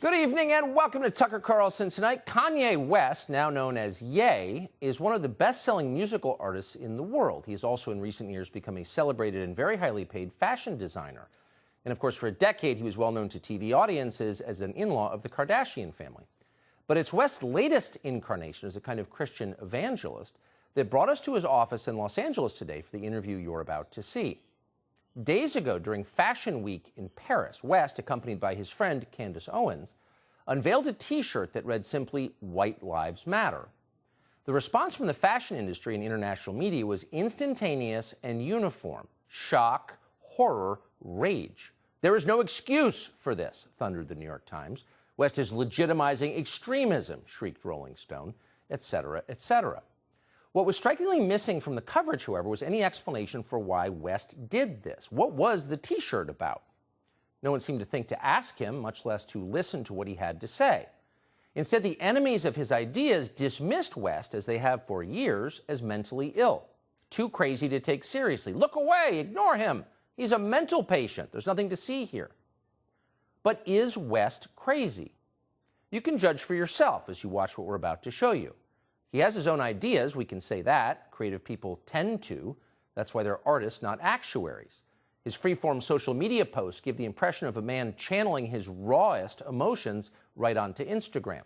Good evening and welcome to Tucker Carlson Tonight. Kanye West, now known as Ye, is one of the best-selling musical artists in the world. He has also in recent years become a celebrated and very highly paid fashion designer. And of course, for a decade, he was well known to TV audiences as an in-law of the Kardashian family. But it's West's latest incarnation as a kind of Christian evangelist that brought us to his office in Los Angeles today for the interview you're about to see. Days ago, during Fashion Week in Paris, West, accompanied by his friend Candace Owens, unveiled a T-shirt that read simply, "White Lives Matter." The response from the fashion industry and international media was instantaneous and uniform. Shock, horror, rage. "There is no excuse for this," thundered the New York Times. "West is legitimizing extremism," shrieked Rolling Stone, etc., etc. What was strikingly missing from the coverage, however, was any explanation for why West did this. What was the T-shirt about? No one seemed to think to ask him, much less to listen to what he had to say. Instead, the enemies of his ideas dismissed West, as they have for years, as mentally ill. Too crazy to take seriously. Look away, ignore him. He's a mental patient. There's nothing to see here. But is West crazy? You can judge for yourself as you watch what we're about to show you. He has his own ideas, we can say that. Creative people tend to. That's why they're artists, not actuaries. His free-form social media posts give the impression of a man channeling his rawest emotions right onto Instagram.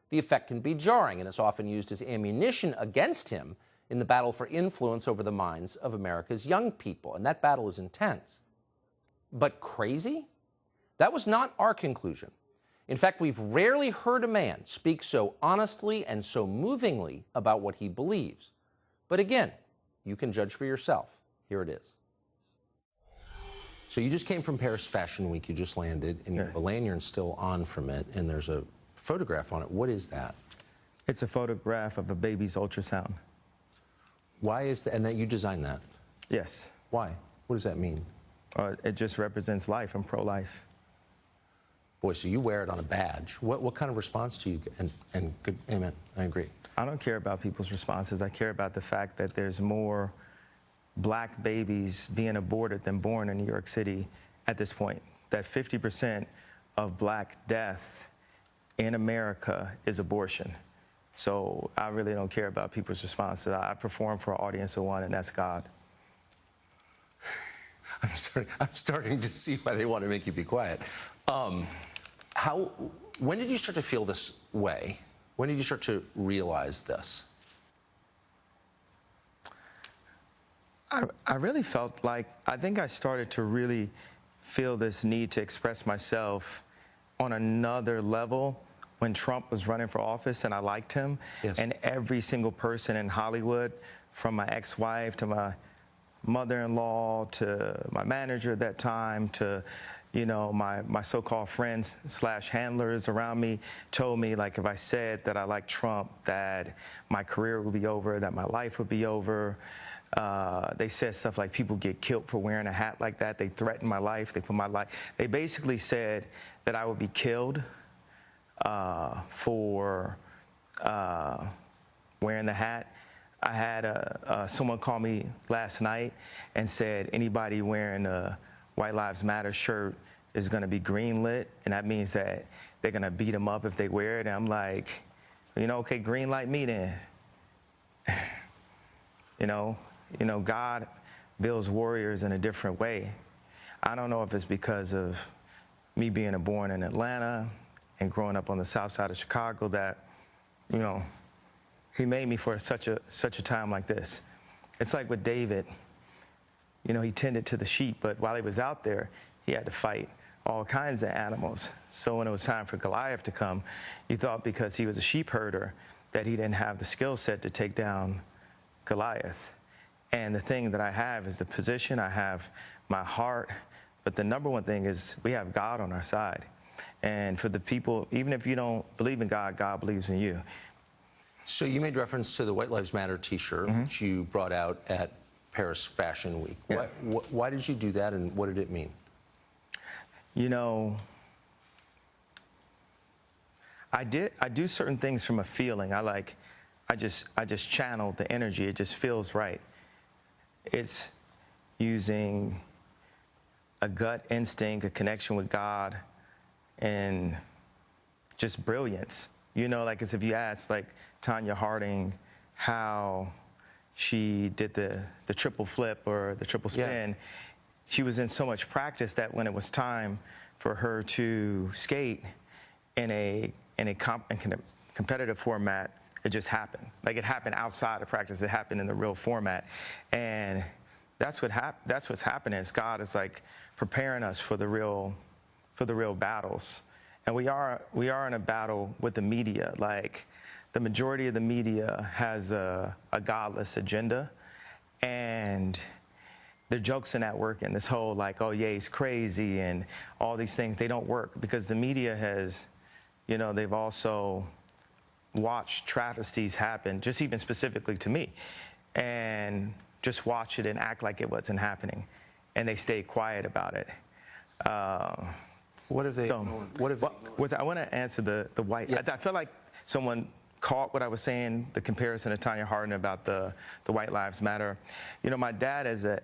The effect can be jarring and is often used as ammunition against him in the battle for influence over the minds of America's young people, and that battle is intense. But crazy? That was not our conclusion. In fact, we've rarely heard a man speak so honestly and so movingly about what he believes. But again, you can judge for yourself. Here it is. So you just came from Paris Fashion Week. You just landed, and you have a lanyard still on from it, and there's a photograph on it. What is that? It's a photograph of a baby's ultrasound. Why is that? And that you designed that? Yes. Why? What does that mean? It just represents life. I'm pro-life. Boy, so you wear it on a badge. What kind of response do you get? And good, amen, I agree. I don't care about people's responses. I care about the fact that there's more black babies being aborted than born in New York City at this point. That 50% of black death in America is abortion. So I really don't care about people's responses. I perform for an audience of one, and that's God. I'm starting to see why they want to make you be quiet. When did you start to feel this way? When did you start to realize this? I really felt like, I think I started to really feel this need to express myself on another level when Trump was running for office, and I liked him. Yes. And every single person in Hollywood, from my ex-wife to my mother-in-law to my manager at that time to, you know, my so-called friends / handlers around me, told me, like, if I said that I liked Trump, that my career would be over, that my life would be over. They said stuff like people get killed for wearing a hat like that. They threatened my life. They put my life. They basically said that I would be killed for wearing the hat. I had someone call me last night and said anybody wearing a White Lives Matter shirt is going to be greenlit, and that means that they're going to beat them up if they wear it. And I'm like, you know, okay, green light me then. You know, God builds warriors in a different way. I don't know if it's because of me being born in Atlanta and growing up on the south side of Chicago that, you know, he made me for such a time like this. It's like with David, you know, he tended to the sheep, but while he was out there, he had to fight all kinds of animals. So when it was time for Goliath to come, you thought because he was a sheep herder that he didn't have the skill set to take down Goliath. And the thing that I have is the position, I have my heart, but the number one thing is we have God on our side. And for the people, even if you don't believe in God, God believes in you. So you made reference to the White Lives Matter T-shirt, which you brought out at Paris Fashion Week. Yeah. Why did you do that, and what did it mean? You know, I do certain things from a feeling. I just channel the energy. It just feels right. It's using a gut instinct, a connection with God, and just brilliance. You know, like as if you asked like Tanya Harding how she did the triple flip or the triple spin, she was in so much practice that when it was time for her to skate in a competitive format, it just happened. Like it happened outside of practice. It happened in the real format, and that's what's happening. Is God is like preparing us for the real battles, and we are in a battle with the media. Like the majority of the media has a godless agenda, and the jokes in that work and this whole like, oh yeah, he's crazy and all these things, they don't work because the media has, you know, they've also watched travesties happen, just even specifically to me, and just watch it and act like it wasn't happening, and they stay quiet about it. What have they? I want to answer the white. Yeah. I feel like someone caught what I was saying, the comparison to Tanya Harding about the White Lives Matter. You know, my dad is an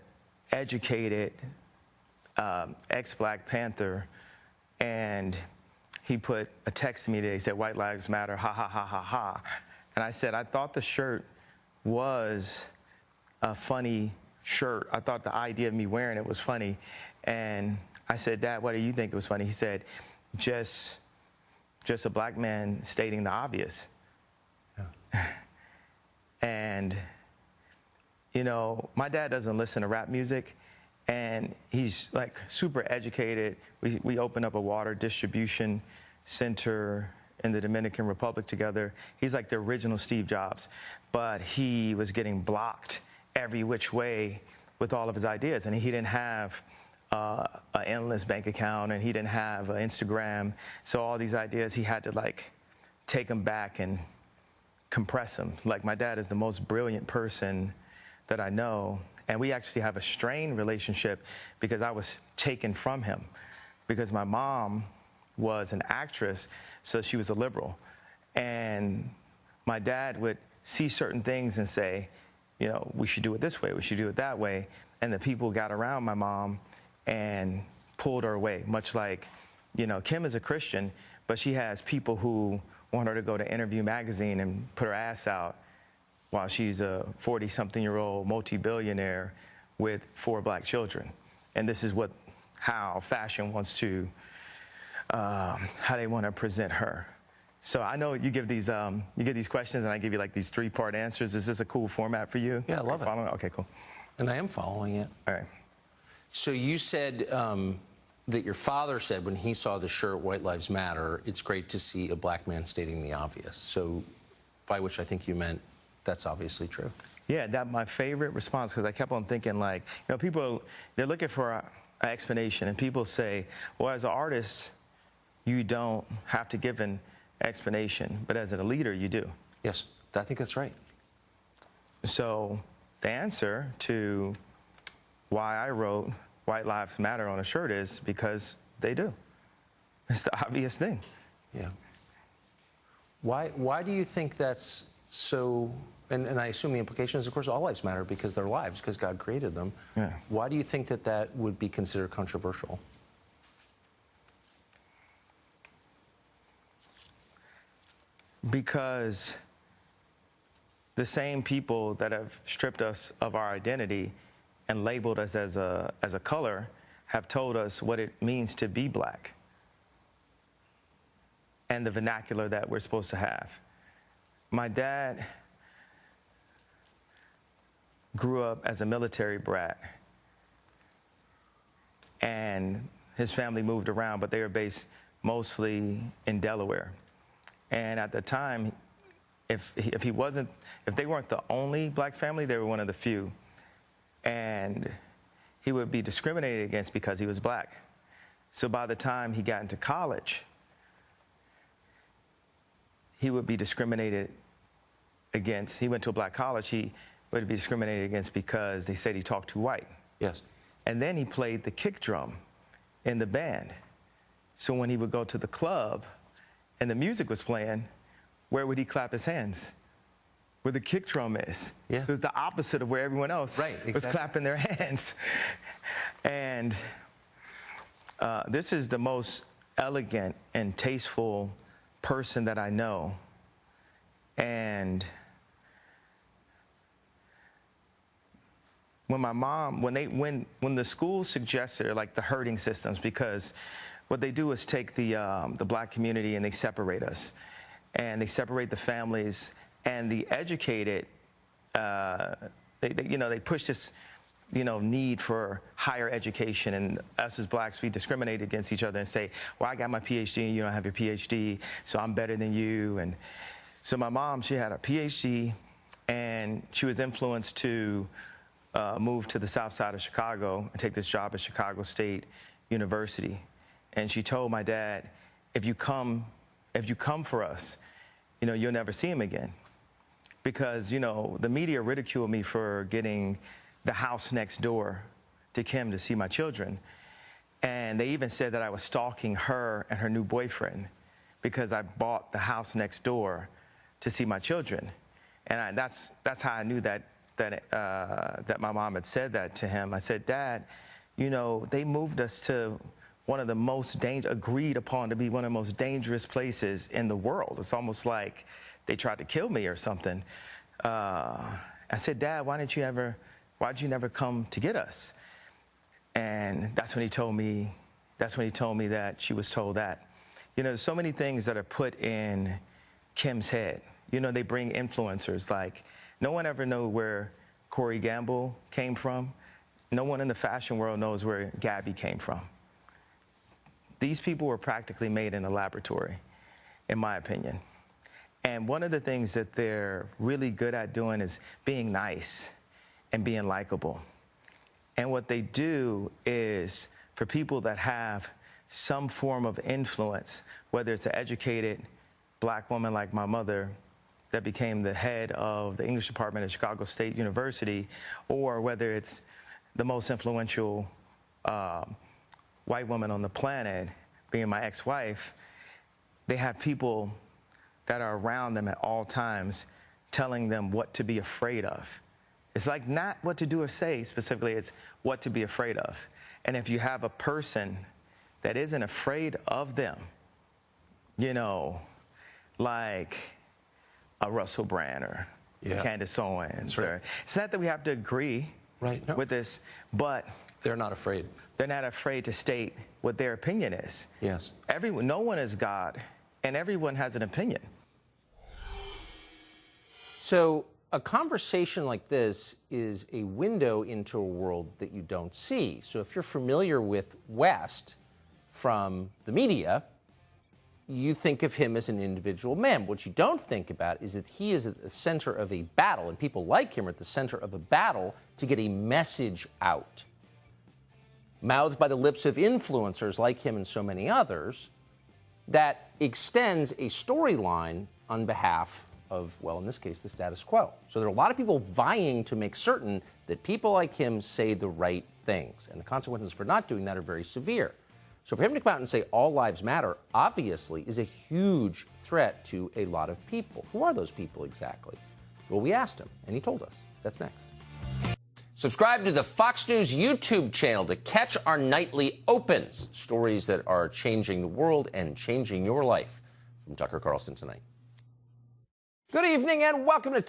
educated ex-Black Panther, and he put a text to me today. He said, "White Lives Matter, ha, ha, ha, ha, ha." And I said, I thought the shirt was a funny shirt. I thought the idea of me wearing it was funny. And I said, "Dad, what do you think it was funny?" He said, just a Black man stating the obvious. Yeah. And, you know, my dad doesn't listen to rap music, and he's like super educated. We opened up a water distribution center in the Dominican Republic together. He's like the original Steve Jobs, but he was getting blocked every which way with all of his ideas, and he didn't have an endless bank account, and he didn't have an Instagram. So all these ideas, he had to like take them back and compress them. Like my dad is the most brilliant person that I know, and we actually have a strained relationship because I was taken from him, because my mom was an actress, so she was a liberal, and my dad would see certain things and say, you know, we should do it this way, we should do it that way, and the people got around my mom and pulled her away, much like, you know, Kim is a Christian, but she has people who want her to go to Interview magazine and put her ass out while she's a 40-something-year-old multi-billionaire with 4 Black children. And this is how fashion wants to, how they want to present her. So I know you give these questions, and I give you like these 3-part answers. Is this a cool format for you? Yeah, I love it. Okay, cool. And I am following it. All right. So you said that your father said when he saw the shirt "White Lives Matter," it's great to see a Black man stating the obvious. So by which I think you meant that's obviously true. Yeah, that's my favorite response, because I kept on thinking, like, you know, people, they're looking for an explanation, and people say, well, as an artist, you don't have to give an explanation, but as a leader, you do. Yes, I think that's right. So the answer to why I wrote "White Lives Matter" on a shirt is because they do. It's the obvious thing. Yeah. Why do you think that's so? And I assume the implication is, of course, all lives matter because they're lives, because God created them. Yeah. Why do you think that would be considered controversial? Because the same people that have stripped us of our identity and labeled us as a color have told us what it means to be Black and the vernacular that we're supposed to have. My dad grew up as a military brat, and his family moved around, but they were based mostly in Delaware. And at the time, if they weren't the only Black family, they were one of the few. And he would be discriminated against because he was Black. So by the time he got into college, he would be discriminated against. He went to a Black college, he would be discriminated against because they said he talked too white. Yes. And then he played the kick drum in the band. So when he would go to the club and the music was playing, where would he clap his hands? Where the kick drum is. Yeah. So it's the opposite of where everyone else was clapping their hands. And this is the most elegant and tasteful person that I know. And when my mom, when the schools suggested, like, the herding systems, because what they do is take the black community and they separate us, and they separate the families, and the educated, they push this, need for higher education, and us as blacks, we discriminate against each other and say, well, I got my PhD and you don't have your PhD, so I'm better than you. And so my mom, she had a PhD, and she was influenced to move to the south side of Chicago and take this job at Chicago State University. And she told my dad, if you come for us, you'll never see him again. Because, the media ridiculed me for getting the house next door to Kim to see my children. And they even said that I was stalking her and her new boyfriend because I bought the house next door to see my children. And that's how I knew that my mom had said that to him. I said, Dad, they moved us to one of the most agreed upon to be one of the most dangerous places in the world. It's almost like they tried to kill me or something. I said, Dad, why'd you never come to get us? And that's when he told me that she was told that. There's so many things that are put in Kim's head. They bring influencers, like, no one ever knew where Corey Gamble came from. No one in the fashion world knows where Gabby came from. These people were practically made in a laboratory, in my opinion. And one of the things that they're really good at doing is being nice and being likable. And what they do is, for people that have some form of influence, whether it's an educated black woman like my mother that became the head of the English department at Chicago State University, or whether it's the most influential white woman on the planet, being my ex-wife, they have people that are around them at all times telling them what to be afraid of. It's like not what to do or say specifically, it's what to be afraid of. And if you have a person that isn't afraid of them, like a Russell Brand or Candace Owens, right. It's not that we have to agree with this, but they're not afraid. They're not afraid to state what their opinion is. Yes. No one is God, and everyone has an opinion. So a conversation like this is a window into a world that you don't see. So if you're familiar with West from the media, you think of him as an individual man. What you don't think about is that he is at the center of a battle, and people like him are at the center of a battle to get a message out, mouthed by the lips of influencers like him and so many others, that extends a storyline on behalf of, well, in this case, the status quo. So there are a lot of people vying to make certain that people like him say the right things, and the consequences for not doing that are very severe. So for him to come out and say all lives matter, obviously, is a huge threat to a lot of people. Who are those people exactly? Well, we asked him, and he told us. That's next. Subscribe to the Fox News YouTube channel to catch our nightly opens, stories that are changing the world and changing your life. From Tucker Carlson Tonight. Good evening and welcome to